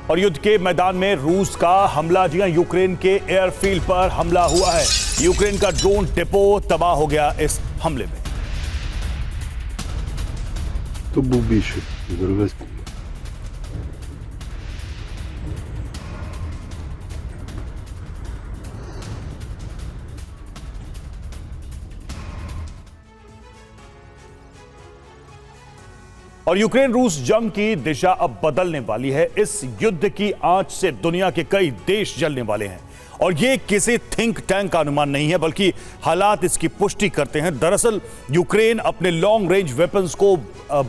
और युद्ध के मैदान में रूस का हमला, जी हां, यूक्रेन के एयरफील्ड पर हमला हुआ है। यूक्रेन का ड्रोन डिपो तबाह हो गया इस हमले में। To був більший, зараз. और यूक्रेन रूस जंग की दिशा अब बदलने वाली है। इस युद्ध की आंच से दुनिया के कई देश जलने वाले हैं और ये किसी थिंक टैंक का अनुमान नहीं है, बल्कि हालात इसकी पुष्टि करते हैं। दरअसल यूक्रेन अपने लॉन्ग रेंज वेपन्स को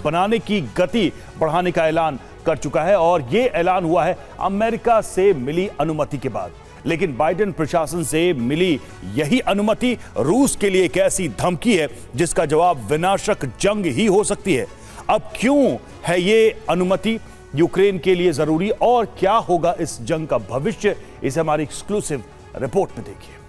बनाने की गति बढ़ाने का ऐलान कर चुका है और ये ऐलान हुआ है अमेरिका से मिली अनुमति के बाद। लेकिन बाइडेन प्रशासन से मिली यही अनुमति रूस के लिए एक ऐसी धमकी है जिसका जवाब विनाशक जंग ही हो सकती है। अब क्यों है ये अनुमति यूक्रेन के लिए जरूरी और क्या होगा इस जंग का भविष्य, इसे हमारी एक्सक्लूसिव रिपोर्ट में देखिए।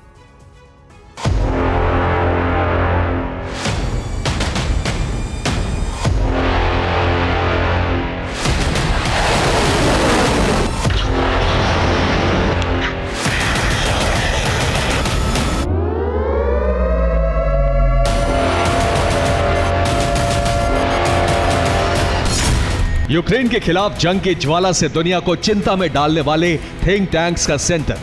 यूक्रेन के खिलाफ जंग की ज्वाला से दुनिया को चिंता में डालने वाले थिंक टैंक्स का सेंटर।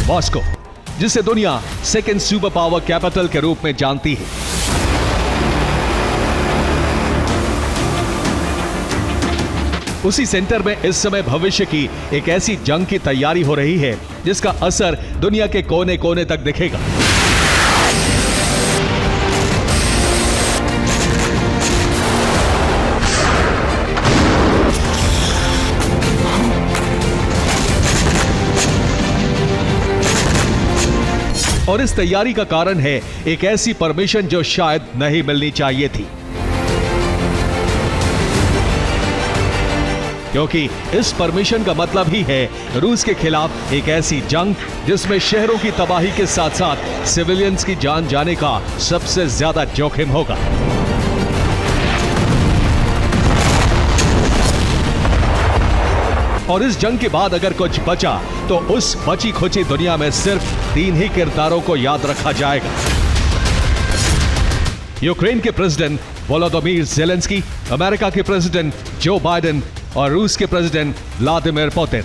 मॉस्को, जिसे दुनिया सेकेंड सुपर पावर कैपिटल के रूप में जानती है। उसी सेंटर में इस समय भविष्य की एक ऐसी जंग की तैयारी हो रही है जिसका असर दुनिया के कोने कोने तक दिखेगा। और इस तैयारी का कारण है एक ऐसी परमिशन जो शायद नहीं मिलनी चाहिए थी, क्योंकि इस परमिशन का मतलब ही है रूस के खिलाफ एक ऐसी जंग जिसमें शहरों की तबाही के साथ साथ सिविलियंस की जान जाने का सबसे ज्यादा जोखिम होगा। और इस जंग के बाद अगर कुछ बचा तो उस बची खुची दुनिया में सिर्फ 3 ही किरदारों को याद रखा जाएगा। यूक्रेन के प्रेसिडेंट वोलोदिमीर ज़ेलेंस्की, अमेरिका के प्रेसिडेंट जो बाइडेन और रूस के प्रेसिडेंट व्लादिमीर पुतिन।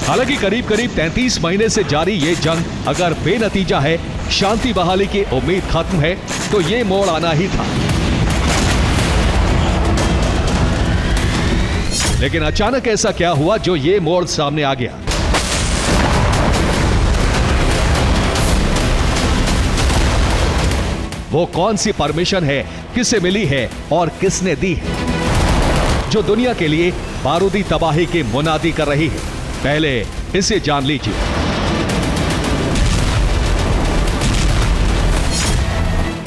हालांकि करीब करीब 33 महीने से जारी ये जंग अगर बेनतीजा है, शांति बहाली की उम्मीद खत्म है, तो ये मोड़ आना ही था। लेकिन अचानक ऐसा क्या हुआ जो ये मोड़ सामने आ गया? वो कौन सी परमिशन है, किसे मिली है और किसने दी है, जो दुनिया के लिए बारूदी तबाही की मुनादी कर रही है? पहले इसे जान लीजिए।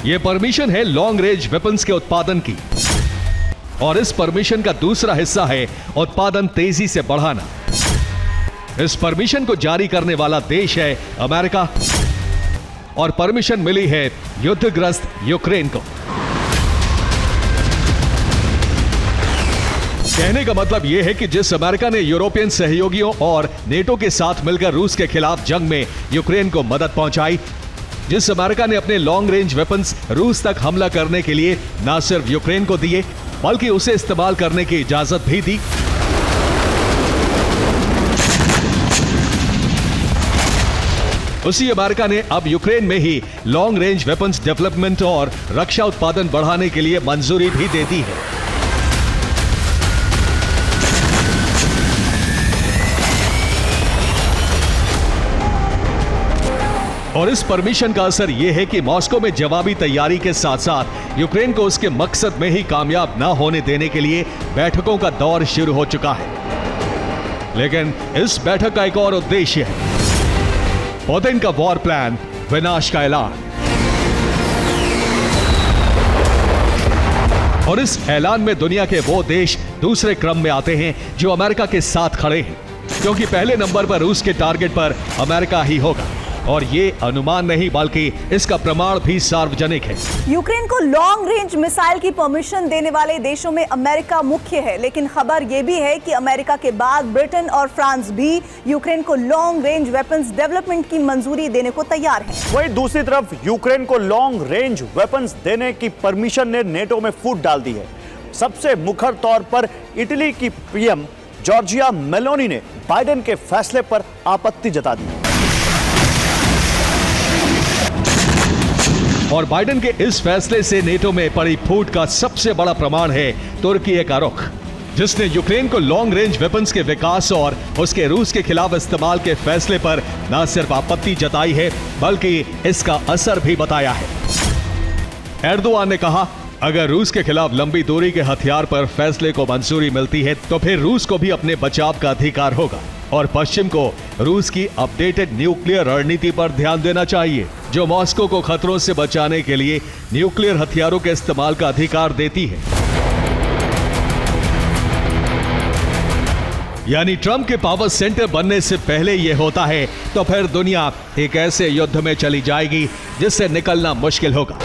यह परमिशन है लॉन्ग रेंज वेपन्स के उत्पादन की और इस परमिशन का दूसरा हिस्सा है उत्पादन तेजी से बढ़ाना। इस परमिशन को जारी करने वाला देश है अमेरिका और परमिशन मिली है युद्धग्रस्त यूक्रेन को। कहने का मतलब यह है कि जिस अमेरिका ने यूरोपियन सहयोगियों और नेटो के साथ मिलकर रूस के खिलाफ जंग में यूक्रेन को मदद पहुंचाई, जिस अमेरिका ने अपने लॉन्ग रेंज वेपन्स रूस तक हमला करने के लिए न सिर्फ यूक्रेन को दिए बल्कि उसे इस्तेमाल करने की इजाजत भी दी, उसी अमेरिका ने अब यूक्रेन में ही लॉन्ग रेंज वेपन्स डेवलपमेंट और रक्षा उत्पादन बढ़ाने के लिए मंजूरी भी दे दी है। और इस परमिशन का असर यह है कि मॉस्को में जवाबी तैयारी के साथ साथ यूक्रेन को उसके मकसद में ही कामयाब न होने देने के लिए बैठकों का दौर शुरू हो चुका है। लेकिन इस बैठक का एक और उद्देश्य है, पुतिन का वॉर प्लान, विनाश का ऐलान। और इस ऐलान में दुनिया के वो देश दूसरे क्रम में आते हैं जो अमेरिका के साथ खड़े हैं, क्योंकि पहले नंबर पर रूस के टारगेट पर अमेरिका ही होगा। और ये अनुमान नहीं बल्कि इसका प्रमाण भी सार्वजनिक है। यूक्रेन को लॉन्ग रेंज मिसाइल की परमिशन देने वाले देशों में अमेरिका मुख्य है, लेकिन खबर यह भी है कि अमेरिका के बाद ब्रिटेन और फ्रांस भी यूक्रेन को लॉन्ग रेंज वेपन्स डेवलपमेंट की मंजूरी देने को तैयार है। वहीं दूसरी तरफ यूक्रेन को लॉन्ग रेंज वेपन्स देने की परमिशन ने नेटो में फूट डाल दी है। सबसे मुखर तौर पर इटली की पीएम जॉर्जिया मेलोनी ने बाइडेन के फैसले पर आपत्ति जता दी। और बाइडेन के इस फैसले से नेटो में पड़ी फूट का सबसे बड़ा प्रमाण है तुर्की का रुख, जिसने यूक्रेन को लॉन्ग रेंज वेपन्स के विकास और उसके रूस के खिलाफ इस्तेमाल के फैसले पर न सिर्फ आपत्ति जताई है बल्कि इसका असर भी बताया है। एर्दोआन ने कहा, अगर रूस के खिलाफ लंबी दूरी के हथियार पर फैसले को मंजूरी मिलती है तो फिर रूस को भी अपने बचाव का अधिकार होगा और पश्चिम को रूस की अपडेटेड न्यूक्लियर रणनीति पर ध्यान देना चाहिए, जो मॉस्को को खतरों से बचाने के लिए न्यूक्लियर हथियारों के इस्तेमाल का अधिकार देती है। यानी ट्रंप के पावर सेंटर बनने से पहले यह होता है तो फिर दुनिया एक ऐसे युद्ध में चली जाएगी जिससे निकलना मुश्किल होगा।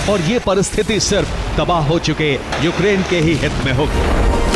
और यह परिस्थिति सिर्फ तबाह हो चुके यूक्रेन के ही हित में होगी।